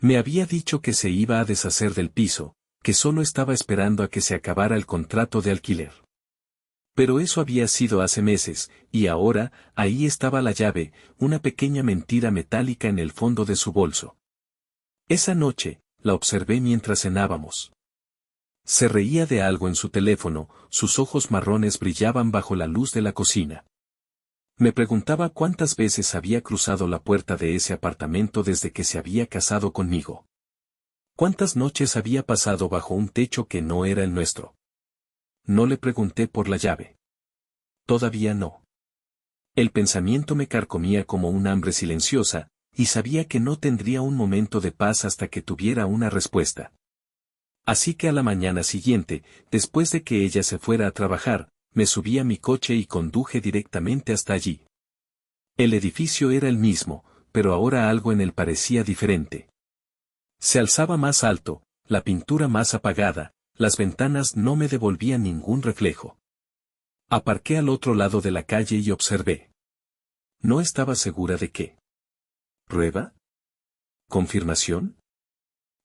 Me había dicho que se iba a deshacer del piso, que solo estaba esperando a que se acabara el contrato de alquiler. Pero eso había sido hace meses, y ahora, ahí estaba la llave, una pequeña mentira metálica en el fondo de su bolso. Esa noche, la observé mientras cenábamos. Se reía de algo en su teléfono, sus ojos marrones brillaban bajo la luz de la cocina. Me preguntaba cuántas veces había cruzado la puerta de ese apartamento desde que se había casado conmigo. ¿Cuántas noches había pasado bajo un techo que no era el nuestro? No le pregunté por la llave. Todavía no. El pensamiento me carcomía como un hambre silenciosa, y sabía que no tendría un momento de paz hasta que tuviera una respuesta. Así que a la mañana siguiente, después de que ella se fuera a trabajar, me subí a mi coche y conduje directamente hasta allí. El edificio era el mismo, pero ahora algo en él parecía diferente. Se alzaba más alto, la pintura más apagada, las ventanas no me devolvían ningún reflejo. Aparqué al otro lado de la calle y observé. No estaba segura de qué. ¿Prueba? ¿Confirmación?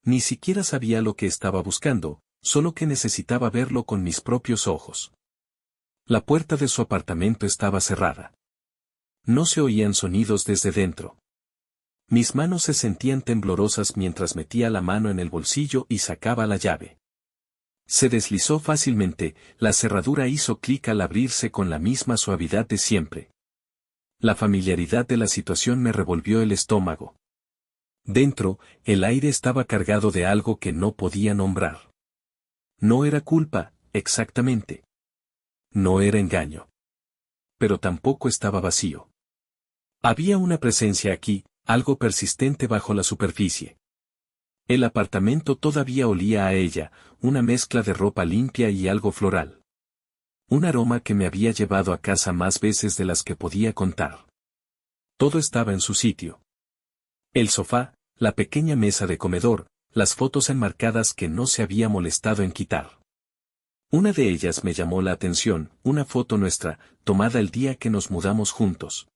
Ni siquiera sabía lo que estaba buscando, solo que necesitaba verlo con mis propios ojos. La puerta de su apartamento estaba cerrada. No se oían sonidos desde dentro. Mis manos se sentían temblorosas mientras metía la mano en el bolsillo y sacaba la llave. Se deslizó fácilmente, la cerradura hizo clic al abrirse con la misma suavidad de siempre. La familiaridad de la situación me revolvió el estómago. Dentro, el aire estaba cargado de algo que no podía nombrar. No era culpa, exactamente. No era engaño. Pero tampoco estaba vacío. Había una presencia aquí, algo persistente bajo la superficie. El apartamento todavía olía a ella, una mezcla de ropa limpia y algo floral. Un aroma que me había llevado a casa más veces de las que podía contar. Todo estaba en su sitio. El sofá, la pequeña mesa de comedor, las fotos enmarcadas que no se había molestado en quitar. Una de ellas me llamó la atención, una foto nuestra, tomada el día que nos mudamos juntos.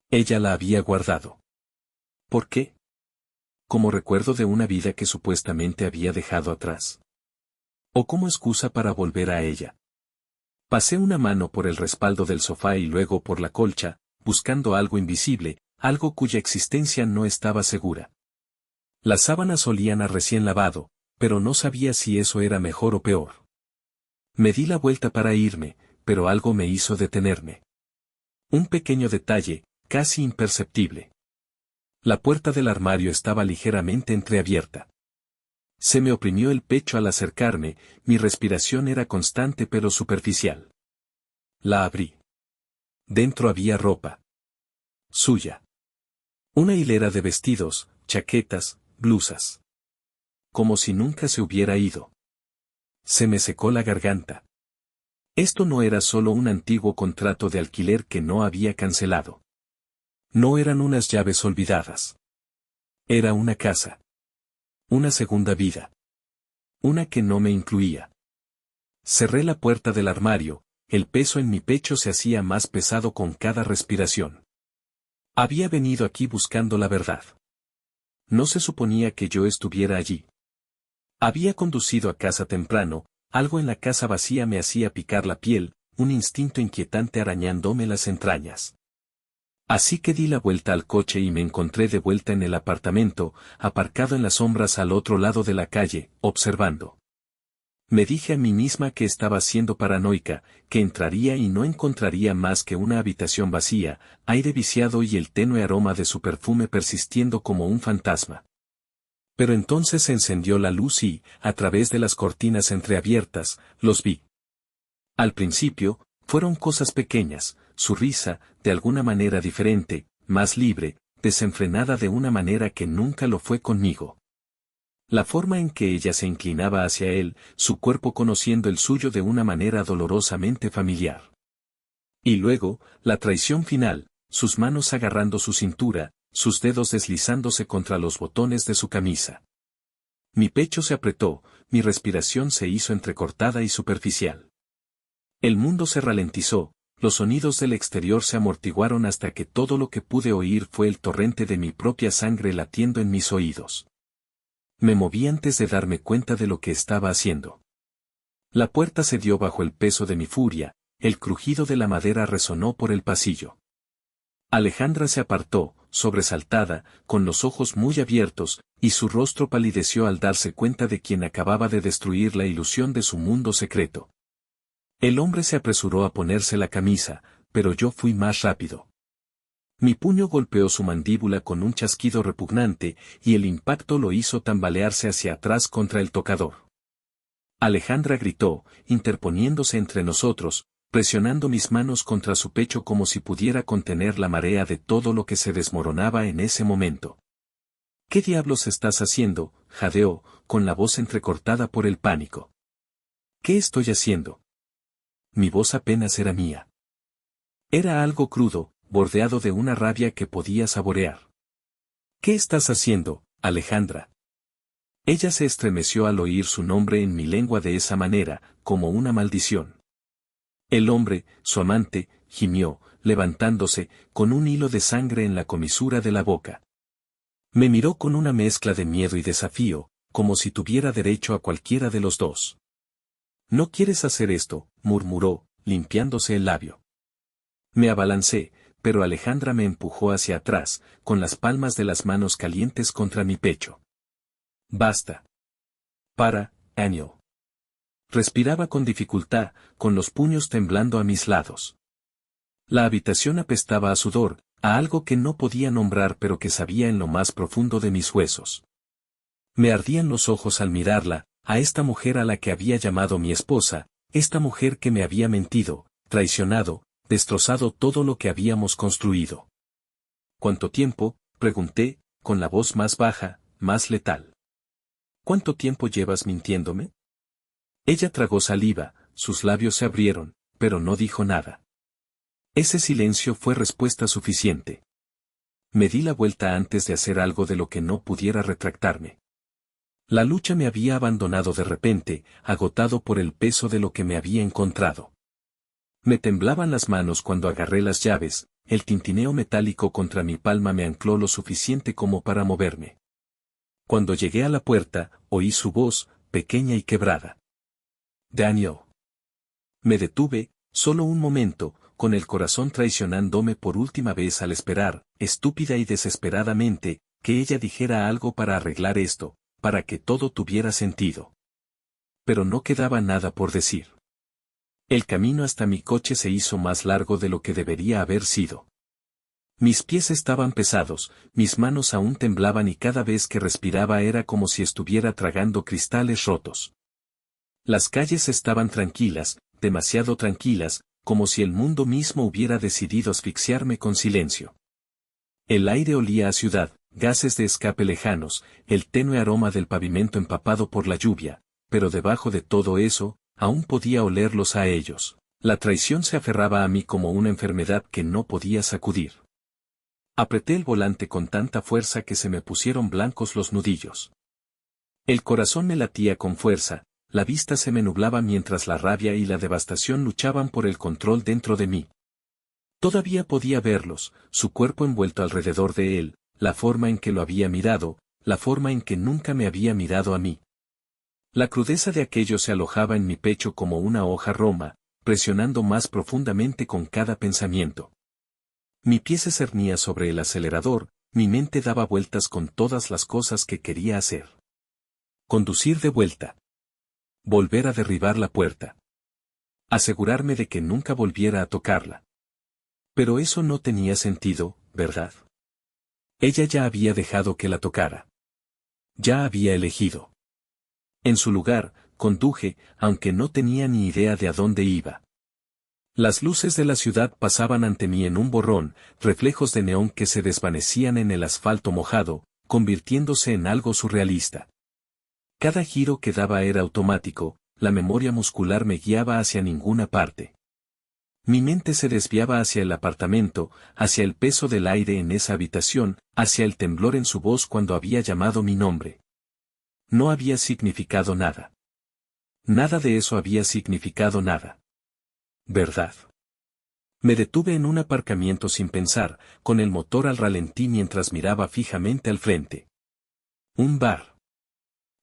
Ella la había guardado. ¿Por qué? Como recuerdo de una vida que supuestamente había dejado atrás. O como excusa para volver a ella. Pasé una mano por el respaldo del sofá y luego por la colcha, buscando algo invisible, algo cuya existencia no estaba segura. Las sábanas olían a recién lavado, pero no sabía si eso era mejor o peor. Me di la vuelta para irme, pero algo me hizo detenerme. Un pequeño detalle, casi imperceptible. La puerta del armario estaba ligeramente entreabierta. Se me oprimió el pecho al acercarme, mi respiración era constante pero superficial. La abrí. Dentro había ropa. Suya. Una hilera de vestidos, chaquetas, blusas. Como si nunca se hubiera ido. Se me secó la garganta. Esto no era solo un antiguo contrato de alquiler que no había cancelado. No eran unas llaves olvidadas. Era una casa. Una segunda vida. Una que no me incluía. Cerré la puerta del armario, el peso en mi pecho se hacía más pesado con cada respiración. Había venido aquí buscando la verdad. No se suponía que yo estuviera allí. Había conducido a casa temprano, algo en la casa vacía me hacía picar la piel, un instinto inquietante arañándome las entrañas. Así que di la vuelta al coche y me encontré de vuelta en el apartamento, aparcado en las sombras al otro lado de la calle, observando. Me dije a mí misma que estaba siendo paranoica, que entraría y no encontraría más que una habitación vacía, aire viciado y el tenue aroma de su perfume persistiendo como un fantasma. Pero entonces se encendió la luz y, a través de las cortinas entreabiertas, los vi. Al principio, fueron cosas pequeñas, su risa, de alguna manera diferente, más libre, desenfrenada de una manera que nunca lo fue conmigo. La forma en que ella se inclinaba hacia él, su cuerpo conociendo el suyo de una manera dolorosamente familiar. Y luego, la traición final, sus manos agarrando su cintura, sus dedos deslizándose contra los botones de su camisa. Mi pecho se apretó, mi respiración se hizo entrecortada y superficial. El mundo se ralentizó, los sonidos del exterior se amortiguaron hasta que todo lo que pude oír fue el torrente de mi propia sangre latiendo en mis oídos. Me moví antes de darme cuenta de lo que estaba haciendo. La puerta cedió bajo el peso de mi furia, el crujido de la madera resonó por el pasillo. Alejandra se apartó, sobresaltada, con los ojos muy abiertos, y su rostro palideció al darse cuenta de quien acababa de destruir la ilusión de su mundo secreto. El hombre se apresuró a ponerse la camisa, pero yo fui más rápido. Mi puño golpeó su mandíbula con un chasquido repugnante, y el impacto lo hizo tambalearse hacia atrás contra el tocador. Alejandra gritó, interponiéndose entre nosotros, presionando mis manos contra su pecho como si pudiera contener la marea de todo lo que se desmoronaba en ese momento. ¿Qué diablos estás haciendo?, jadeó, con la voz entrecortada por el pánico. ¿Qué estoy haciendo? Mi voz apenas era mía. Era algo crudo, bordeado de una rabia que podía saborear. ¿Qué estás haciendo, Alejandra? Ella se estremeció al oír su nombre en mi lengua de esa manera, como una maldición. El hombre, su amante, gimió, levantándose, con un hilo de sangre en la comisura de la boca. Me miró con una mezcla de miedo y desafío, como si tuviera derecho a cualquiera de los dos. «No quieres hacer esto», murmuró, limpiándose el labio. Me abalancé, pero Alejandra me empujó hacia atrás, con las palmas de las manos calientes contra mi pecho. «Basta. Para, Daniel». Respiraba con dificultad, con los puños temblando a mis lados. La habitación apestaba a sudor, a algo que no podía nombrar pero que sabía en lo más profundo de mis huesos. Me ardían los ojos al mirarla, a esta mujer a la que había llamado mi esposa, esta mujer que me había mentido, traicionado, destrozado todo lo que habíamos construido. ¿Cuánto tiempo?, pregunté, con la voz más baja, más letal. ¿Cuánto tiempo llevas mintiéndome? Ella tragó saliva, sus labios se abrieron, pero no dijo nada. Ese silencio fue respuesta suficiente. Me di la vuelta antes de hacer algo de lo que no pudiera retractarme. La lucha me había abandonado de repente, agotado por el peso de lo que me había encontrado. Me temblaban las manos cuando agarré las llaves, el tintineo metálico contra mi palma me ancló lo suficiente como para moverme. Cuando llegué a la puerta, oí su voz, pequeña y quebrada. «Daniel». Me detuve, solo un momento, con el corazón traicionándome por última vez al esperar, estúpida y desesperadamente, que ella dijera algo para arreglar esto, para que todo tuviera sentido. Pero no quedaba nada por decir. El camino hasta mi coche se hizo más largo de lo que debería haber sido. Mis pies estaban pesados, mis manos aún temblaban y cada vez que respiraba era como si estuviera tragando cristales rotos. Las calles estaban tranquilas, demasiado tranquilas, como si el mundo mismo hubiera decidido asfixiarme con silencio. El aire olía a ciudad, gases de escape lejanos, el tenue aroma del pavimento empapado por la lluvia, pero debajo de todo eso, aún podía olerlos a ellos. La traición se aferraba a mí como una enfermedad que no podía sacudir. Apreté el volante con tanta fuerza que se me pusieron blancos los nudillos. El corazón me latía con fuerza, la vista se me nublaba mientras la rabia y la devastación luchaban por el control dentro de mí. Todavía podía verlos, su cuerpo envuelto alrededor de él, la forma en que lo había mirado, la forma en que nunca me había mirado a mí. La crudeza de aquello se alojaba en mi pecho como una hoja roma, presionando más profundamente con cada pensamiento. Mi pie se cernía sobre el acelerador, mi mente daba vueltas con todas las cosas que quería hacer. Conducir de vuelta. Volver a derribar la puerta. Asegurarme de que nunca volviera a tocarla. Pero eso no tenía sentido, ¿verdad? Ella ya había dejado que la tocara. Ya había elegido. En su lugar, conduje, aunque no tenía ni idea de a dónde iba. Las luces de la ciudad pasaban ante mí en un borrón, reflejos de neón que se desvanecían en el asfalto mojado, convirtiéndose en algo surrealista. Cada giro que daba era automático, la memoria muscular me guiaba hacia ninguna parte. Mi mente se desviaba hacia el apartamento, hacia el peso del aire en esa habitación, hacia el temblor en su voz cuando había llamado mi nombre. No había significado nada. Nada de eso había significado nada. ¿Verdad? Me detuve en un aparcamiento sin pensar, con el motor al ralentí mientras miraba fijamente al frente. Un bar.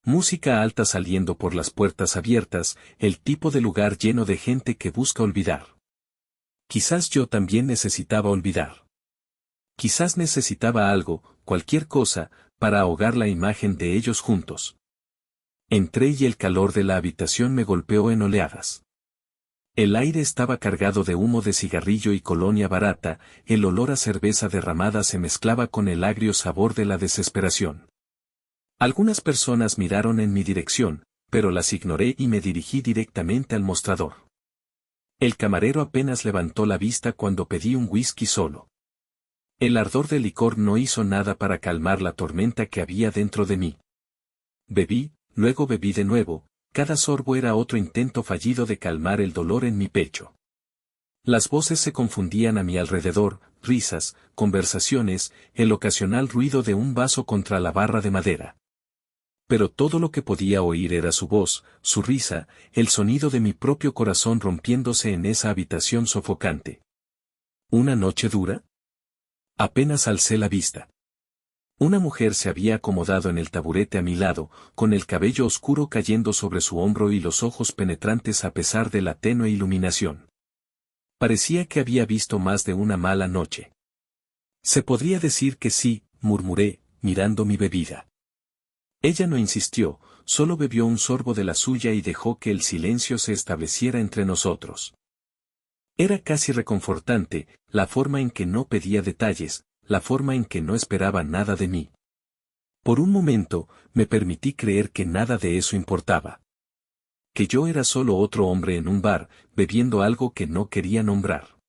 Música alta saliendo por las puertas abiertas, el tipo de lugar lleno de gente que busca olvidar. Quizás yo también necesitaba olvidar. Quizás necesitaba algo, cualquier cosa, para ahogar la imagen de ellos juntos. Entré y el calor de la habitación me golpeó en oleadas. El aire estaba cargado de humo de cigarrillo y colonia barata, el olor a cerveza derramada se mezclaba con el agrio sabor de la desesperación. Algunas personas miraron en mi dirección, pero las ignoré y me dirigí directamente al mostrador. El camarero apenas levantó la vista cuando pedí un whisky solo. El ardor del licor no hizo nada para calmar la tormenta que había dentro de mí. Bebí, luego bebí de nuevo, cada sorbo era otro intento fallido de calmar el dolor en mi pecho. Las voces se confundían a mi alrededor, risas, conversaciones, el ocasional ruido de un vaso contra la barra de madera. Pero todo lo que podía oír era su voz, su risa, el sonido de mi propio corazón rompiéndose en esa habitación sofocante. ¿Una noche dura? Apenas alcé la vista. Una mujer se había acomodado en el taburete a mi lado, con el cabello oscuro cayendo sobre su hombro y los ojos penetrantes a pesar de la tenue iluminación. Parecía que había visto más de una mala noche. Se podría decir que sí, murmuré, mirando mi bebida. Ella no insistió, solo bebió un sorbo de la suya y dejó que el silencio se estableciera entre nosotros. Era casi reconfortante, la forma en que no pedía detalles, la forma en que no esperaba nada de mí. Por un momento, me permití creer que nada de eso importaba. Que yo era solo otro hombre en un bar, bebiendo algo que no quería nombrar.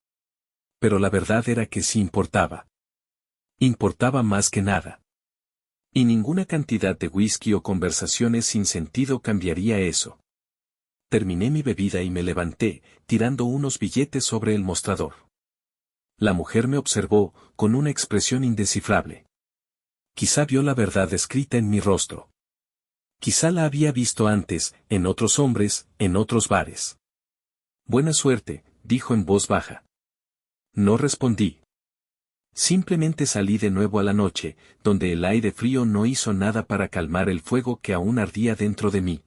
Pero la verdad era que sí importaba. Importaba más que nada. Y ninguna cantidad de whisky o conversaciones sin sentido cambiaría eso. Terminé mi bebida y me levanté, tirando unos billetes sobre el mostrador. La mujer me observó, con una expresión indescifrable. Quizá vio la verdad escrita en mi rostro. Quizá la había visto antes, en otros hombres, en otros bares. Buena suerte, dijo en voz baja. No respondí. Simplemente salí de nuevo a la noche, donde el aire frío no hizo nada para calmar el fuego que aún ardía dentro de mí.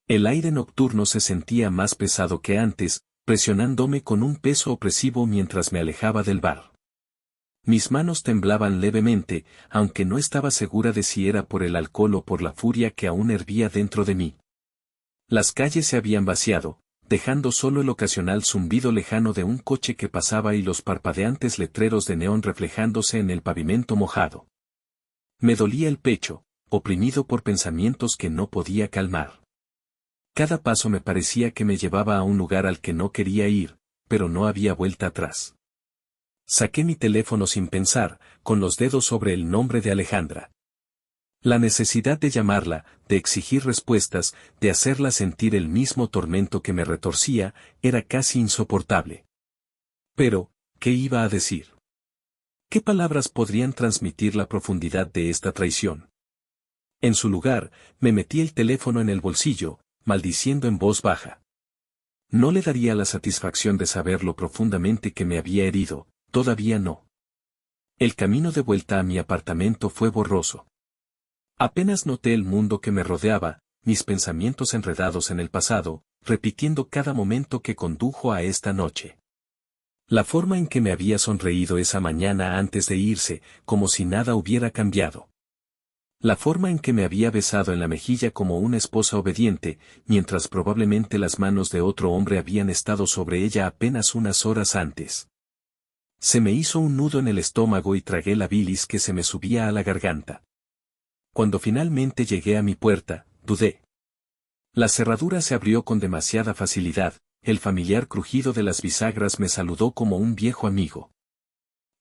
El aire nocturno se sentía más pesado que antes, presionándome con un peso opresivo mientras me alejaba del bar. Mis manos temblaban levemente, aunque no estaba segura de si era por el alcohol o por la furia que aún hervía dentro de mí. Las calles se habían vaciado, dejando solo el ocasional zumbido lejano de un coche que pasaba y los parpadeantes letreros de neón reflejándose en el pavimento mojado. Me dolía el pecho, oprimido por pensamientos que no podía calmar. Cada paso me parecía que me llevaba a un lugar al que no quería ir, pero no había vuelta atrás. Saqué mi teléfono sin pensar, con los dedos sobre el nombre de Alejandra. La necesidad de llamarla, de exigir respuestas, de hacerla sentir el mismo tormento que me retorcía, era casi insoportable. Pero, ¿qué iba a decir? ¿Qué palabras podrían transmitir la profundidad de esta traición? En su lugar, me metí el teléfono en el bolsillo, maldiciendo en voz baja. No le daría la satisfacción de saber lo profundamente que me había herido, todavía no. El camino de vuelta a mi apartamento fue borroso. Apenas noté el mundo que me rodeaba, mis pensamientos enredados en el pasado, repitiendo cada momento que condujo a esta noche. La forma en que me había sonreído esa mañana antes de irse, como si nada hubiera cambiado. La forma en que me había besado en la mejilla como una esposa obediente, mientras probablemente las manos de otro hombre habían estado sobre ella apenas unas horas antes. Se me hizo un nudo en el estómago y tragué la bilis que se me subía a la garganta. Cuando finalmente llegué a mi puerta, dudé. La cerradura se abrió con demasiada facilidad, el familiar crujido de las bisagras me saludó como un viejo amigo.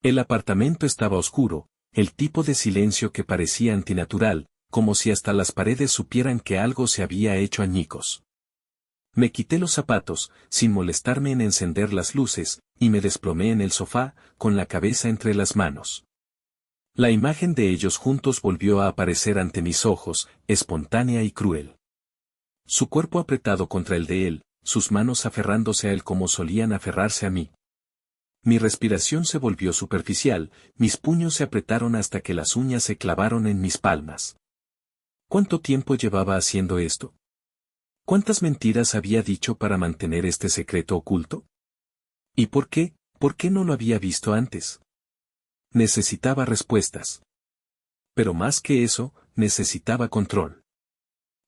El apartamento estaba oscuro, el tipo de silencio que parecía antinatural, como si hasta las paredes supieran que algo se había hecho añicos. Me quité los zapatos, sin molestarme en encender las luces, y me desplomé en el sofá, con la cabeza entre las manos. La imagen de ellos juntos volvió a aparecer ante mis ojos, espontánea y cruel. Su cuerpo apretado contra el de él, sus manos aferrándose a él como solían aferrarse a mí. Mi respiración se volvió superficial, mis puños se apretaron hasta que las uñas se clavaron en mis palmas. ¿Cuánto tiempo llevaba haciendo esto? ¿Cuántas mentiras había dicho para mantener este secreto oculto? ¿Y por qué? ¿Por qué no lo había visto antes? Necesitaba respuestas. Pero más que eso, necesitaba control.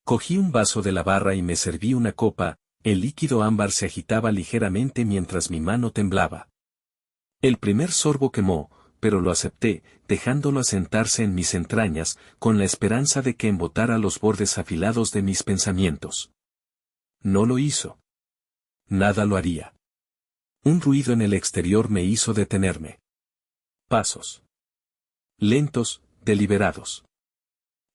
Cogí un vaso de la barra y me serví una copa, el líquido ámbar se agitaba ligeramente mientras mi mano temblaba. El primer sorbo quemó, pero lo acepté, dejándolo asentarse en mis entrañas, con la esperanza de que embotara los bordes afilados de mis pensamientos. No lo hizo. Nada lo haría. Un ruido en el exterior me hizo detenerme. Pasos. Lentos, deliberados.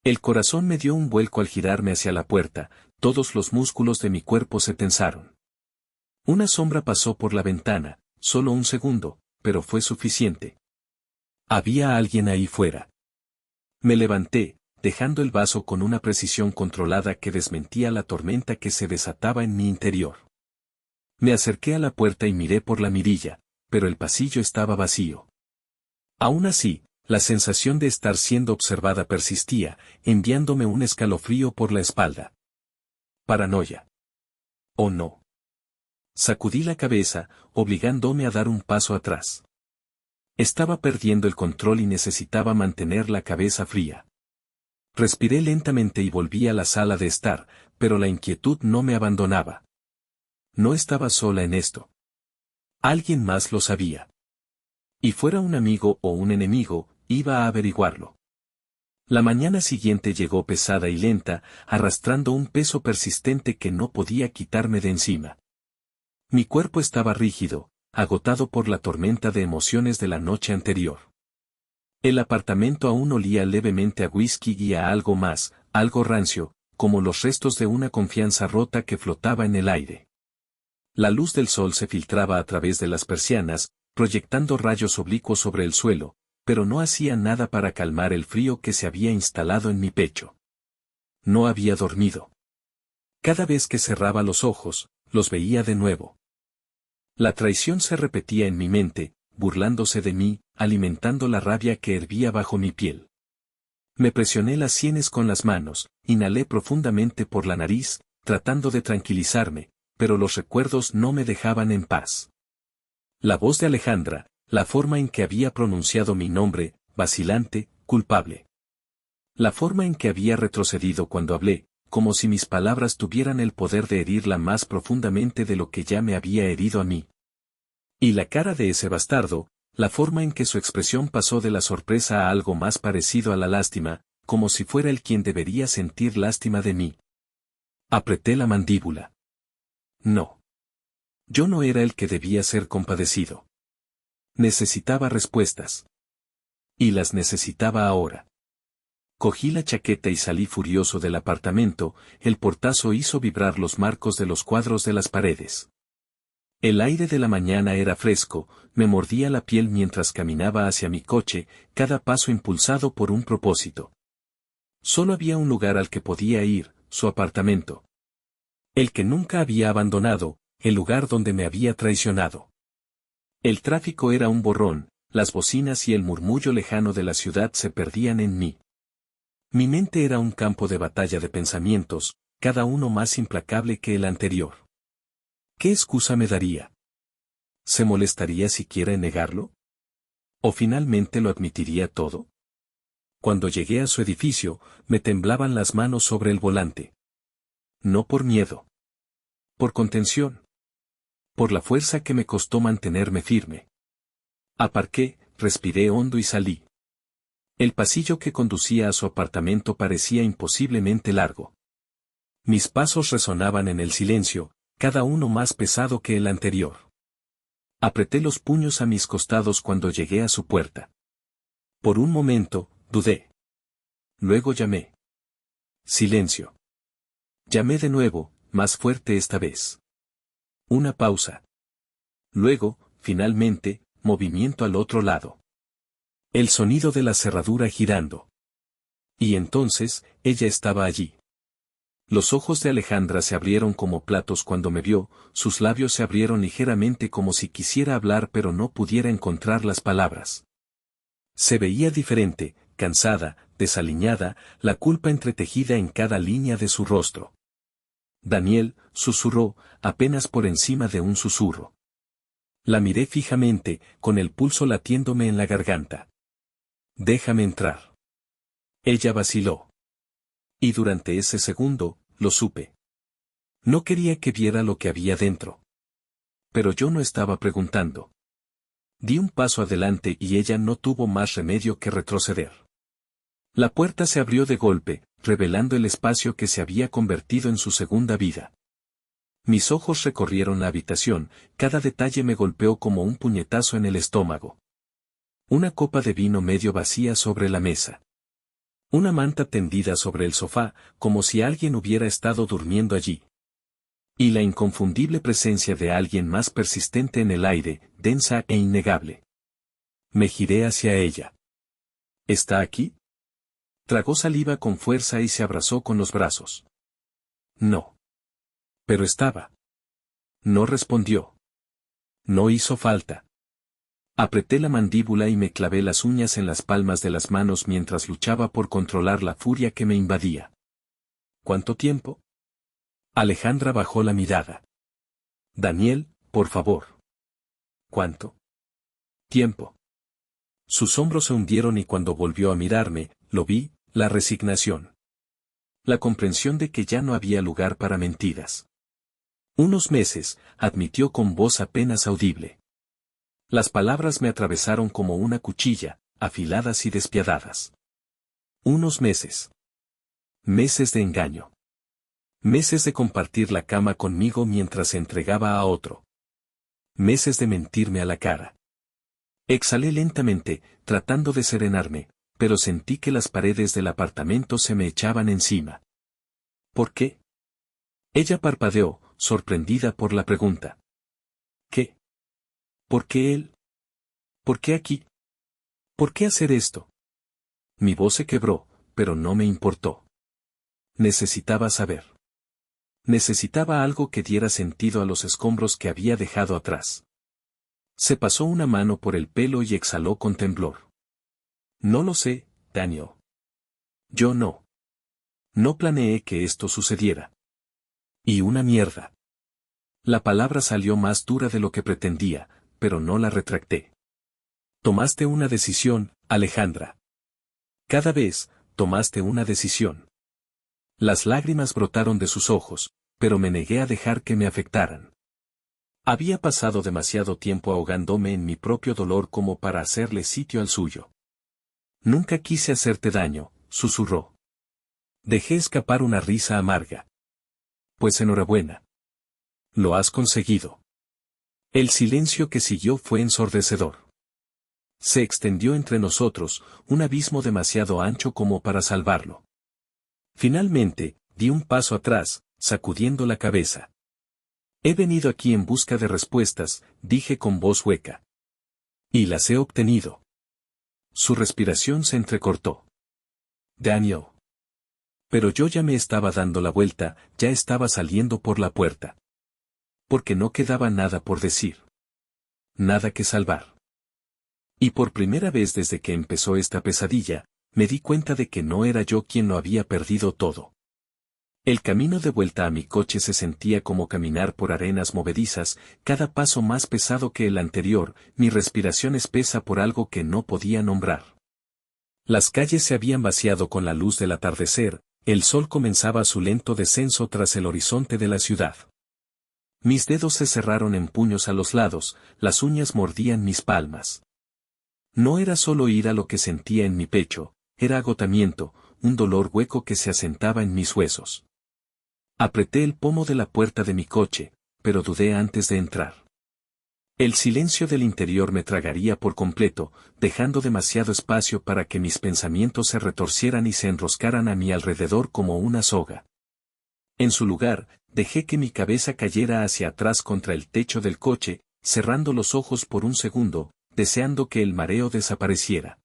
El corazón me dio un vuelco al girarme hacia la puerta, todos los músculos de mi cuerpo se tensaron. Una sombra pasó por la ventana, solo un segundo, pero fue suficiente. Había alguien ahí fuera. Me levanté, dejando el vaso con una precisión controlada que desmentía la tormenta que se desataba en mi interior. Me acerqué a la puerta y miré por la mirilla, pero el pasillo estaba vacío. Aún así, la sensación de estar siendo observada persistía, enviándome un escalofrío por la espalda. Paranoia. ¿O no? Sacudí la cabeza, obligándome a dar un paso atrás. Estaba perdiendo el control y necesitaba mantener la cabeza fría. Respiré lentamente y volví a la sala de estar, pero la inquietud no me abandonaba. No estaba sola en esto. Alguien más lo sabía. Y fuera un amigo o un enemigo, iba a averiguarlo. La mañana siguiente llegó pesada y lenta, arrastrando un peso persistente que no podía quitarme de encima. Mi cuerpo estaba rígido, agotado por la tormenta de emociones de la noche anterior. El apartamento aún olía levemente a whisky y a algo más, algo rancio, como los restos de una confianza rota que flotaba en el aire. La luz del sol se filtraba a través de las persianas, proyectando rayos oblicuos sobre el suelo, pero no hacía nada para calmar el frío que se había instalado en mi pecho. No había dormido. Cada vez que cerraba los ojos, los veía de nuevo. La traición se repetía en mi mente, burlándose de mí, alimentando la rabia que hervía bajo mi piel. Me presioné las sienes con las manos, inhalé profundamente por la nariz, tratando de tranquilizarme, pero los recuerdos no me dejaban en paz. La voz de Alejandra, la forma en que había pronunciado mi nombre, vacilante, culpable. La forma en que había retrocedido cuando hablé, como si mis palabras tuvieran el poder de herirla más profundamente de lo que ya me había herido a mí. Y la cara de ese bastardo, la forma en que su expresión pasó de la sorpresa a algo más parecido a la lástima, como si fuera él quien debería sentir lástima de mí. Apreté la mandíbula. No. Yo no era el que debía ser compadecido. Necesitaba respuestas. Y las necesitaba ahora. Cogí la chaqueta y salí furioso del apartamento, el portazo hizo vibrar los marcos de los cuadros de las paredes. El aire de la mañana era fresco, me mordía la piel mientras caminaba hacia mi coche, cada paso impulsado por un propósito. Solo había un lugar al que podía ir, su apartamento. El que nunca había abandonado, el lugar donde me había traicionado. El tráfico era un borrón, las bocinas y el murmullo lejano de la ciudad se perdían en mí. Mi mente era un campo de batalla de pensamientos, cada uno más implacable que el anterior. ¿Qué excusa me daría? ¿Se molestaría siquiera en negarlo? ¿O finalmente lo admitiría todo? Cuando llegué a su edificio, me temblaban las manos sobre el volante. No por miedo. Por contención. Por la fuerza que me costó mantenerme firme. Aparqué, respiré hondo y salí. El pasillo que conducía a su apartamento parecía imposiblemente largo. Mis pasos resonaban en el silencio, cada uno más pesado que el anterior. Apreté los puños a mis costados cuando llegué a su puerta. Por un momento, dudé. Luego llamé. Silencio. Llamé de nuevo, más fuerte esta vez. Una pausa. Luego, finalmente, movimiento al otro lado. El sonido de la cerradura girando. Y entonces, ella estaba allí. Los ojos de Alejandra se abrieron como platos cuando me vio, sus labios se abrieron ligeramente como si quisiera hablar pero no pudiera encontrar las palabras. Se veía diferente, cansada, desaliñada, la culpa entretejida en cada línea de su rostro. Daniel, susurró, apenas por encima de un susurro. La miré fijamente, con el pulso latiéndome en la garganta. Déjame entrar. Ella vaciló. Y durante ese segundo, lo supe. No quería que viera lo que había dentro. Pero yo no estaba preguntando. Di un paso adelante y ella no tuvo más remedio que retroceder. La puerta se abrió de golpe, revelando el espacio que se había convertido en su segunda vida. Mis ojos recorrieron la habitación, cada detalle me golpeó como un puñetazo en el estómago. Una copa de vino medio vacía sobre la mesa. Una manta tendida sobre el sofá, como si alguien hubiera estado durmiendo allí. Y la inconfundible presencia de alguien más persistente en el aire, densa e innegable. Me giré hacia ella. ¿Está aquí? Tragó saliva con fuerza y se abrazó con los brazos. No. Pero estaba. No respondió. No hizo falta. Apreté la mandíbula y me clavé las uñas en las palmas de las manos mientras luchaba por controlar la furia que me invadía. ¿Cuánto tiempo? Alejandra bajó la mirada. Daniel, por favor. ¿Cuánto tiempo? Sus hombros se hundieron y cuando volvió a mirarme, lo vi, la resignación. La comprensión de que ya no había lugar para mentiras. Unos meses, admitió con voz apenas audible. Las palabras me atravesaron como una cuchilla, afiladas y despiadadas. Unos meses. Meses de engaño. Meses de compartir la cama conmigo mientras se entregaba a otro. Meses de mentirme a la cara. Exhalé lentamente, tratando de serenarme, pero sentí que las paredes del apartamento se me echaban encima. ¿Por qué? Ella parpadeó, sorprendida por la pregunta. ¿Qué? ¿Por qué él? ¿Por qué aquí? ¿Por qué hacer esto? Mi voz se quebró, pero no me importó. Necesitaba saber. Necesitaba algo que diera sentido a los escombros que había dejado atrás. Se pasó una mano por el pelo y exhaló con temblor. No lo sé, Daniel. Yo no. No planeé que esto sucediera. Y una mierda. La palabra salió más dura de lo que pretendía, pero no la retracté. Tomaste una decisión, Alejandra. Cada vez, tomaste una decisión. Las lágrimas brotaron de sus ojos, pero me negué a dejar que me afectaran. Había pasado demasiado tiempo ahogándome en mi propio dolor como para hacerle sitio al suyo. Nunca quise hacerte daño, susurró. Dejé escapar una risa amarga. Pues enhorabuena. Lo has conseguido. El silencio que siguió fue ensordecedor. Se extendió entre nosotros, un abismo demasiado ancho como para salvarlo. Finalmente, di un paso atrás, sacudiendo la cabeza. He venido aquí en busca de respuestas, dije con voz hueca. Y las he obtenido. Su respiración se entrecortó. Daniel. Pero yo ya me estaba dando la vuelta, ya estaba saliendo por la puerta. Porque no quedaba nada por decir. Nada que salvar. Y por primera vez desde que empezó esta pesadilla, me di cuenta de que no era yo quien lo había perdido todo. El camino de vuelta a mi coche se sentía como caminar por arenas movedizas, cada paso más pesado que el anterior, mi respiración espesa por algo que no podía nombrar. Las calles se habían vaciado con la luz del atardecer, el sol comenzaba su lento descenso tras el horizonte de la ciudad. Mis dedos se cerraron en puños a los lados, las uñas mordían mis palmas. No era solo ira lo que sentía en mi pecho, era agotamiento, un dolor hueco que se asentaba en mis huesos. Apreté el pomo de la puerta de mi coche, pero dudé antes de entrar. El silencio del interior me tragaría por completo, dejando demasiado espacio para que mis pensamientos se retorcieran y se enroscaran a mi alrededor como una soga. En su lugar, dejé que mi cabeza cayera hacia atrás contra el techo del coche, cerrando los ojos por un segundo, deseando que el mareo desapareciera.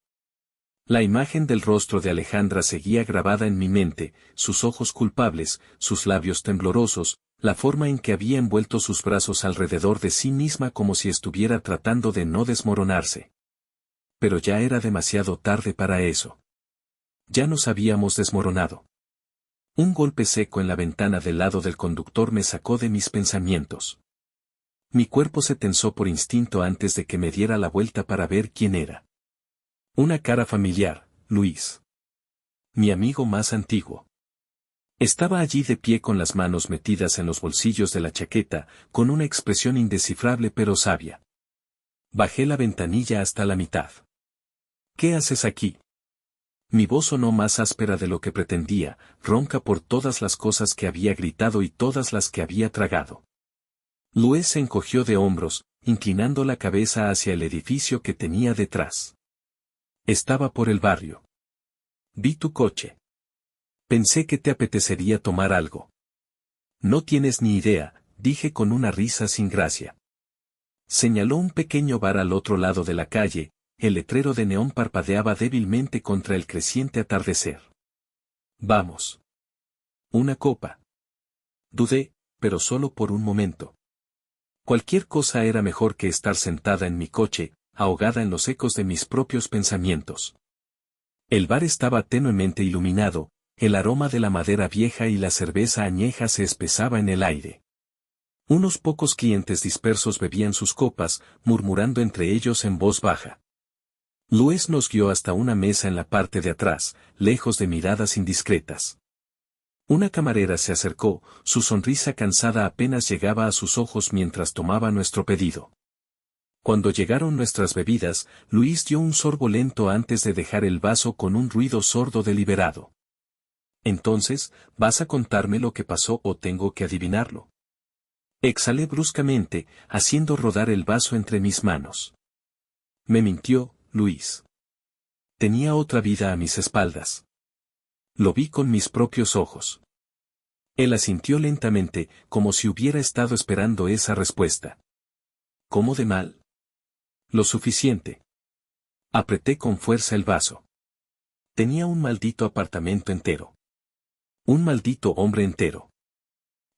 La imagen del rostro de Alejandra seguía grabada en mi mente, sus ojos culpables, sus labios temblorosos, la forma en que había envuelto sus brazos alrededor de sí misma como si estuviera tratando de no desmoronarse. Pero ya era demasiado tarde para eso. Ya nos habíamos desmoronado. Un golpe seco en la ventana del lado del conductor me sacó de mis pensamientos. Mi cuerpo se tensó por instinto antes de que me diera la vuelta para ver quién era. Una cara familiar, Luis. Mi amigo más antiguo. Estaba allí de pie con las manos metidas en los bolsillos de la chaqueta, con una expresión indescifrable pero sabia. Bajé la ventanilla hasta la mitad. ¿Qué haces aquí? Mi voz sonó más áspera de lo que pretendía, ronca por todas las cosas que había gritado y todas las que había tragado. Luis se encogió de hombros, inclinando la cabeza hacia el edificio que tenía detrás. Estaba por el barrio. Vi tu coche. Pensé que te apetecería tomar algo. No tienes ni idea, dije con una risa sin gracia. Señaló un pequeño bar al otro lado de la calle. El letrero de neón parpadeaba débilmente contra el creciente atardecer. Vamos. Una copa. Dudé, pero solo por un momento. Cualquier cosa era mejor que estar sentada en mi coche, ahogada en los ecos de mis propios pensamientos. El bar estaba tenuemente iluminado, el aroma de la madera vieja y la cerveza añeja se espesaba en el aire. Unos pocos clientes dispersos bebían sus copas, murmurando entre ellos en voz baja. Luis nos guió hasta una mesa en la parte de atrás, lejos de miradas indiscretas. Una camarera se acercó, su sonrisa cansada apenas llegaba a sus ojos mientras tomaba nuestro pedido. Cuando llegaron nuestras bebidas, Luis dio un sorbo lento antes de dejar el vaso con un ruido sordo deliberado. Entonces, ¿vas a contarme lo que pasó o tengo que adivinarlo? Exhalé bruscamente, haciendo rodar el vaso entre mis manos. Me mintió, Luis. Tenía otra vida a mis espaldas. Lo vi con mis propios ojos. Él asintió lentamente, como si hubiera estado esperando esa respuesta. ¿Cómo de mal? Lo suficiente. Apreté con fuerza el vaso. Tenía un maldito apartamento entero. Un maldito hombre entero.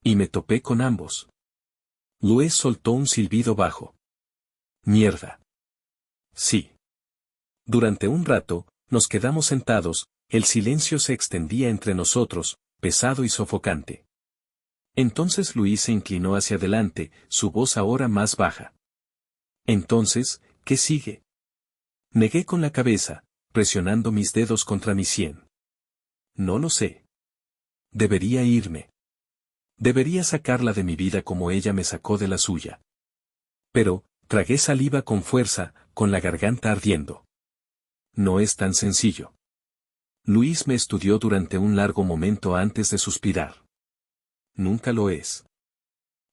Y me topé con ambos. Luis soltó un silbido bajo. Mierda. Sí. Durante un rato, nos quedamos sentados, el silencio se extendía entre nosotros, pesado y sofocante. Entonces Luis se inclinó hacia adelante, su voz ahora más baja. Entonces, ¿qué sigue? Negué con la cabeza, presionando mis dedos contra mi sien. No lo sé. Debería irme. Debería sacarla de mi vida como ella me sacó de la suya. Pero, tragué saliva con fuerza, con la garganta ardiendo. No es tan sencillo. Luis me estudió durante un largo momento antes de suspirar. Nunca lo es.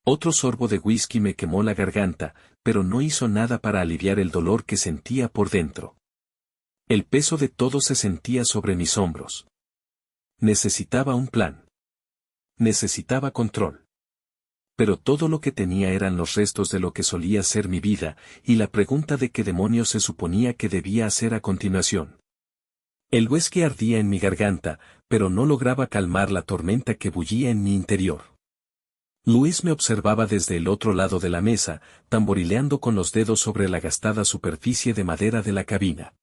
Otro sorbo de whisky me quemó la garganta, pero no hizo nada para aliviar el dolor que sentía por dentro. El peso de todo se sentía sobre mis hombros. Necesitaba un plan. Necesitaba control. Pero todo lo que tenía eran los restos de lo que solía ser mi vida, y la pregunta de qué demonios se suponía que debía hacer a continuación. El whisky ardía en mi garganta, pero no lograba calmar la tormenta que bullía en mi interior. Luis me observaba desde el otro lado de la mesa, tamborileando con los dedos sobre la gastada superficie de madera de la cabina.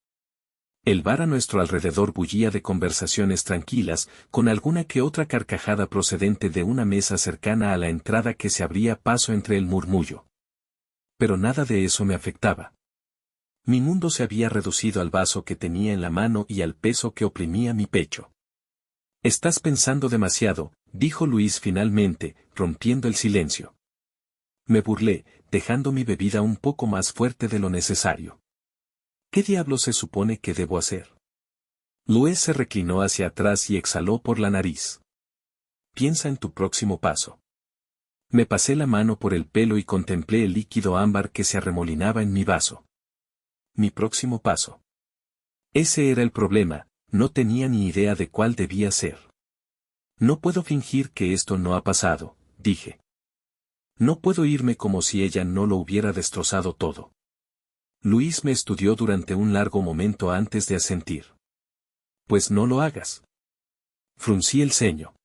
El bar a nuestro alrededor bullía de conversaciones tranquilas, con alguna que otra carcajada procedente de una mesa cercana a la entrada que se abría paso entre el murmullo. Pero nada de eso me afectaba. Mi mundo se había reducido al vaso que tenía en la mano y al peso que oprimía mi pecho. Estás pensando demasiado, dijo Luis finalmente, rompiendo el silencio. Me burlé, dejando mi bebida un poco más fuerte de lo necesario. ¿Qué diablos se supone que debo hacer? Luis se reclinó hacia atrás y exhaló por la nariz. Piensa en tu próximo paso. Me pasé la mano por el pelo y contemplé el líquido ámbar que se arremolinaba en mi vaso. Mi próximo paso. Ese era el problema, no tenía ni idea de cuál debía ser. No puedo fingir que esto no ha pasado, dije. No puedo irme como si ella no lo hubiera destrozado todo. Luis me estudió durante un largo momento antes de asentir. Pues no lo hagas. Fruncí el ceño.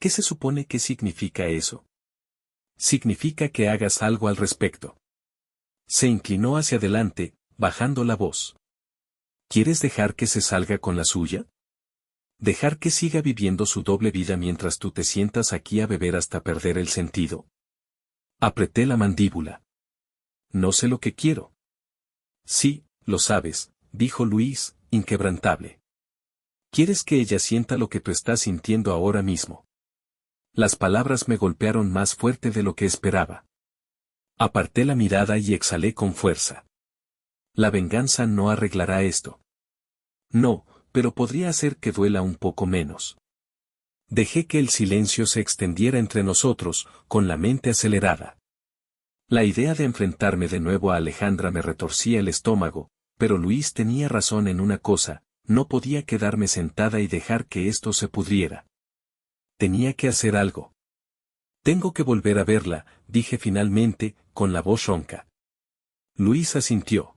¿Qué se supone que significa eso? Significa que hagas algo al respecto. Se inclinó hacia adelante, bajando la voz. ¿Quieres dejar que se salga con la suya? Dejar que siga viviendo su doble vida mientras tú te sientas aquí a beber hasta perder el sentido. Apreté la mandíbula. No sé lo que quiero. Sí, lo sabes, dijo Luis, inquebrantable. Quieres que ella sienta lo que tú estás sintiendo ahora mismo. Las palabras me golpearon más fuerte de lo que esperaba. Aparté la mirada y exhalé con fuerza. La venganza no arreglará esto. No, pero podría hacer que duela un poco menos. Dejé que el silencio se extendiera entre nosotros, con la mente acelerada. La idea de enfrentarme de nuevo a Alejandra me retorcía el estómago, pero Luis tenía razón en una cosa, no podía quedarme sentada y dejar que esto se pudriera. Tenía que hacer algo. Tengo que volver a verla, dije finalmente, con la voz ronca. Luis asintió.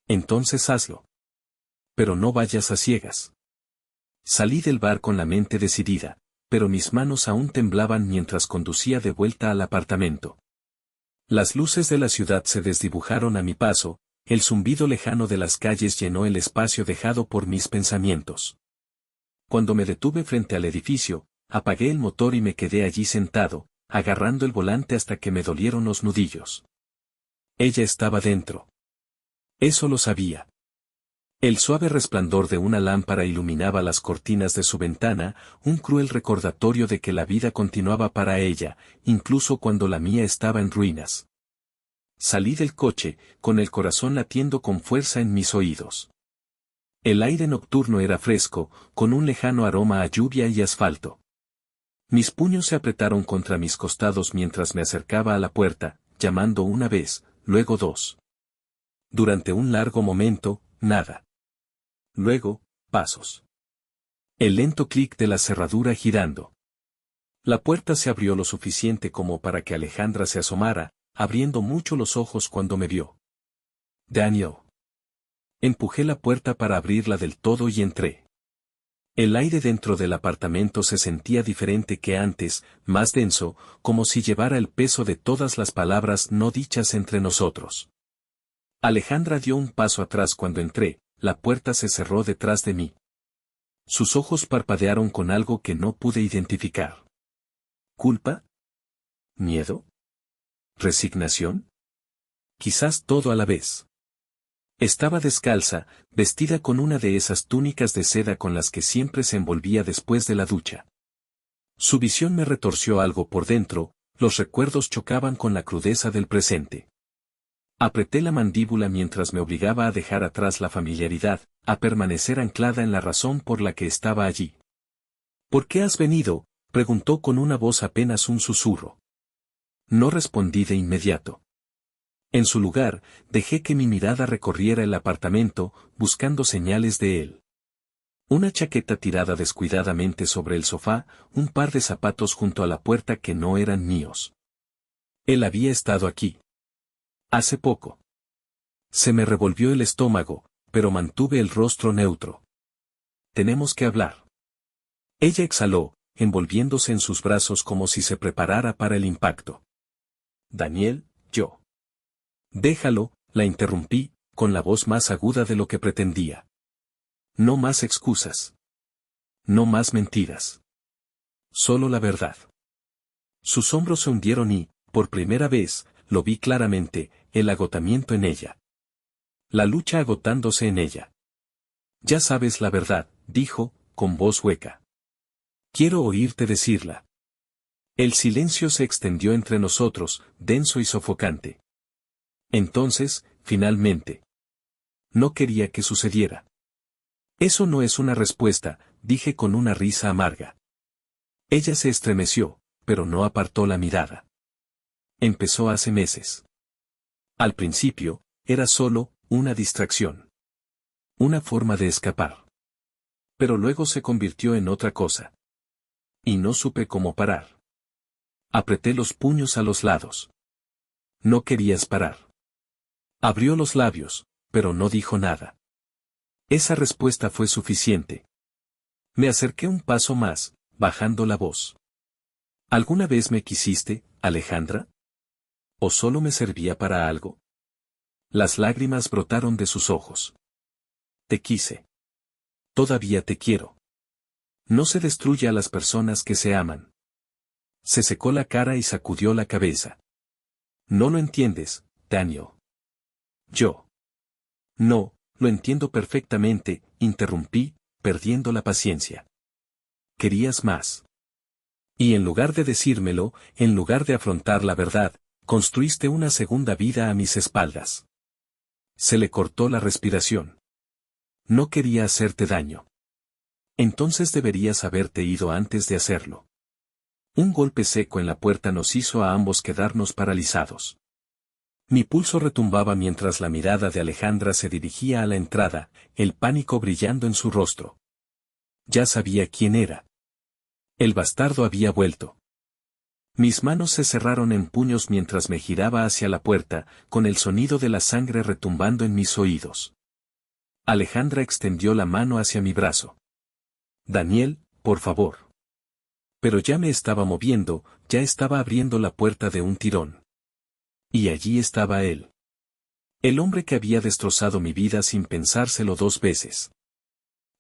Entonces hazlo. Pero no vayas a ciegas. Salí del bar con la mente decidida, pero mis manos aún temblaban mientras conducía de vuelta al apartamento. Las luces de la ciudad se desdibujaron a mi paso, el zumbido lejano de las calles llenó el espacio dejado por mis pensamientos. Cuando me detuve frente al edificio, apagué el motor y me quedé allí sentado, agarrando el volante hasta que me dolieron los nudillos. Ella estaba dentro. Eso lo sabía. El suave resplandor de una lámpara iluminaba las cortinas de su ventana, un cruel recordatorio de que la vida continuaba para ella, incluso cuando la mía estaba en ruinas. Salí del coche, con el corazón latiendo con fuerza en mis oídos. El aire nocturno era fresco, con un lejano aroma a lluvia y asfalto. Mis puños se apretaron contra mis costados mientras me acercaba a la puerta, llamando una vez, luego dos. Durante un largo momento, nada. Luego, pasos. El lento clic de la cerradura girando. La puerta se abrió lo suficiente como para que Alejandra se asomara, abriendo mucho los ojos cuando me vio. Daniel. Empujé la puerta para abrirla del todo y entré. El aire dentro del apartamento se sentía diferente que antes, más denso, como si llevara el peso de todas las palabras no dichas entre nosotros. Alejandra dio un paso atrás cuando entré, la puerta se cerró detrás de mí. Sus ojos parpadearon con algo que no pude identificar. ¿Culpa? ¿Miedo? ¿Resignación? Quizás todo a la vez. Estaba descalza, vestida con una de esas túnicas de seda con las que siempre se envolvía después de la ducha. Su visión me retorció algo por dentro, los recuerdos chocaban con la crudeza del presente. Apreté la mandíbula mientras me obligaba a dejar atrás la familiaridad, a permanecer anclada en la razón por la que estaba allí. ¿Por qué has venido?, preguntó con una voz apenas un susurro. No respondí de inmediato. En su lugar, dejé que mi mirada recorriera el apartamento, buscando señales de él. Una chaqueta tirada descuidadamente sobre el sofá, un par de zapatos junto a la puerta que no eran míos. Él había estado aquí. Hace poco. Se me revolvió el estómago, pero mantuve el rostro neutro. Tenemos que hablar. Ella exhaló, envolviéndose en sus brazos como si se preparara para el impacto. Daniel, yo. Déjalo, la interrumpí, con la voz más aguda de lo que pretendía. No más excusas. No más mentiras. Solo la verdad. Sus hombros se hundieron y, por primera vez, lo vi claramente, el agotamiento en ella. La lucha agotándose en ella. Ya sabes la verdad, dijo, con voz hueca. Quiero oírte decirla. El silencio se extendió entre nosotros, denso y sofocante. Entonces, finalmente. No quería que sucediera. Eso no es una respuesta, dije con una risa amarga. Ella se estremeció, pero no apartó la mirada. Empezó hace meses. Al principio, era solo una distracción. Una forma de escapar. Pero luego se convirtió en otra cosa. Y no supe cómo parar. Apreté los puños a los lados. No querías parar. Abrió los labios, pero no dijo nada. Esa respuesta fue suficiente. Me acerqué un paso más, bajando la voz. ¿Alguna vez me quisiste, Alejandra? ¿O solo me servía para algo? Las lágrimas brotaron de sus ojos. Te quise. Todavía te quiero. No se destruye a las personas que se aman. Se secó la cara y sacudió la cabeza. No lo entiendes, Daniel. Yo. No, lo entiendo perfectamente, interrumpí, perdiendo la paciencia. Querías más. Y en lugar de decírmelo, en lugar de afrontar la verdad, construiste una segunda vida a mis espaldas. Se le cortó la respiración. No quería hacerte daño. Entonces deberías haberte ido antes de hacerlo. Un golpe seco en la puerta nos hizo a ambos quedarnos paralizados. Mi pulso retumbaba mientras la mirada de Alejandra se dirigía a la entrada, el pánico brillando en su rostro. Ya sabía quién era. El bastardo había vuelto. Mis manos se cerraron en puños mientras me giraba hacia la puerta, con el sonido de la sangre retumbando en mis oídos. Alejandra extendió la mano hacia mi brazo. Daniel, por favor. Pero ya me estaba moviendo, ya estaba abriendo la puerta de un tirón. Y allí estaba él. El hombre que había destrozado mi vida sin pensárselo 2 veces.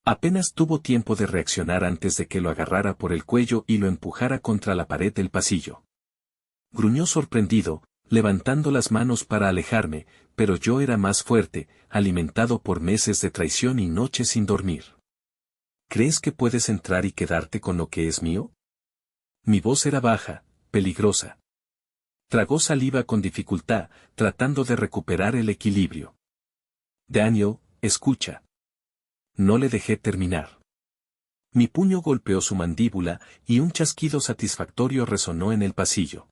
Apenas tuvo tiempo de reaccionar antes de que lo agarrara por el cuello y lo empujara contra la pared del pasillo. Gruñó sorprendido, levantando las manos para alejarme, pero yo era más fuerte, alimentado por meses de traición y noches sin dormir. ¿Crees que puedes entrar y quedarte con lo que es mío? Mi voz era baja, peligrosa. Tragó saliva con dificultad, tratando de recuperar el equilibrio. Daniel, escucha. No le dejé terminar. Mi puño golpeó su mandíbula, y un chasquido satisfactorio resonó en el pasillo.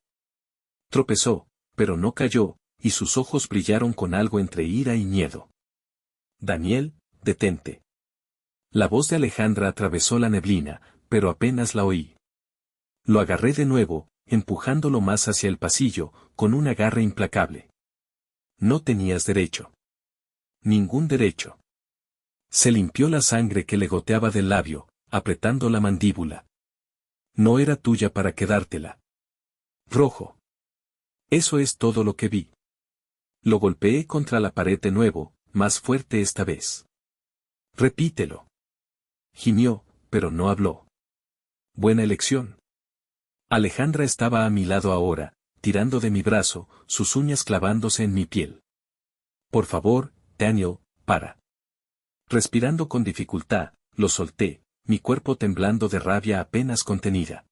Tropezó, pero no cayó, y sus ojos brillaron con algo entre ira y miedo. Daniel, detente. La voz de Alejandra atravesó la neblina, pero apenas la oí. Lo agarré de nuevo, empujándolo más hacia el pasillo, con un agarre implacable. No tenías derecho. Ningún derecho. Se limpió la sangre que le goteaba del labio, apretando la mandíbula. No era tuya para quedártela. Rojo. Eso es todo lo que vi. Lo golpeé contra la pared de nuevo, más fuerte esta vez. Repítelo. Gimió, pero no habló. Buena elección. Alejandra estaba a mi lado ahora, tirando de mi brazo, sus uñas clavándose en mi piel. Por favor, Daniel, para. Respirando con dificultad, lo solté, mi cuerpo temblando de rabia apenas contenida.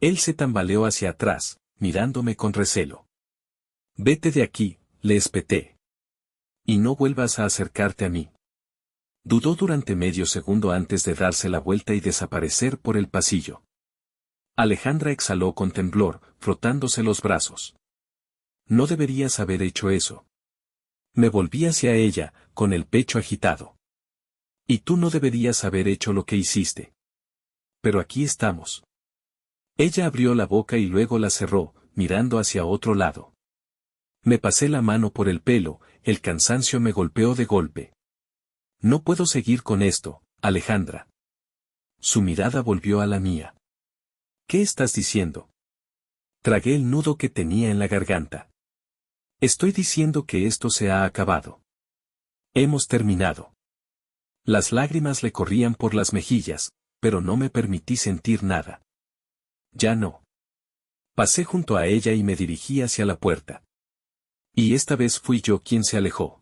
Él se tambaleó hacia atrás, mirándome con recelo. Vete de aquí, le espeté. Y no vuelvas a acercarte a mí. Dudó durante medio segundo antes de darse la vuelta y desaparecer por el pasillo. Alejandra exhaló con temblor, frotándose los brazos. No deberías haber hecho eso. Me volví hacia ella, con el pecho agitado. Y tú no deberías haber hecho lo que hiciste. Pero aquí estamos. Ella abrió la boca y luego la cerró, mirando hacia otro lado. Me pasé la mano por el pelo, el cansancio me golpeó de golpe. No puedo seguir con esto, Alejandra. Su mirada volvió a la mía. ¿Qué estás diciendo? Tragué el nudo que tenía en la garganta. Estoy diciendo que esto se ha acabado. Hemos terminado. Las lágrimas le corrían por las mejillas, pero no me permití sentir nada. Ya no. Pasé junto a ella y me dirigí hacia la puerta. Y esta vez fui yo quien se alejó.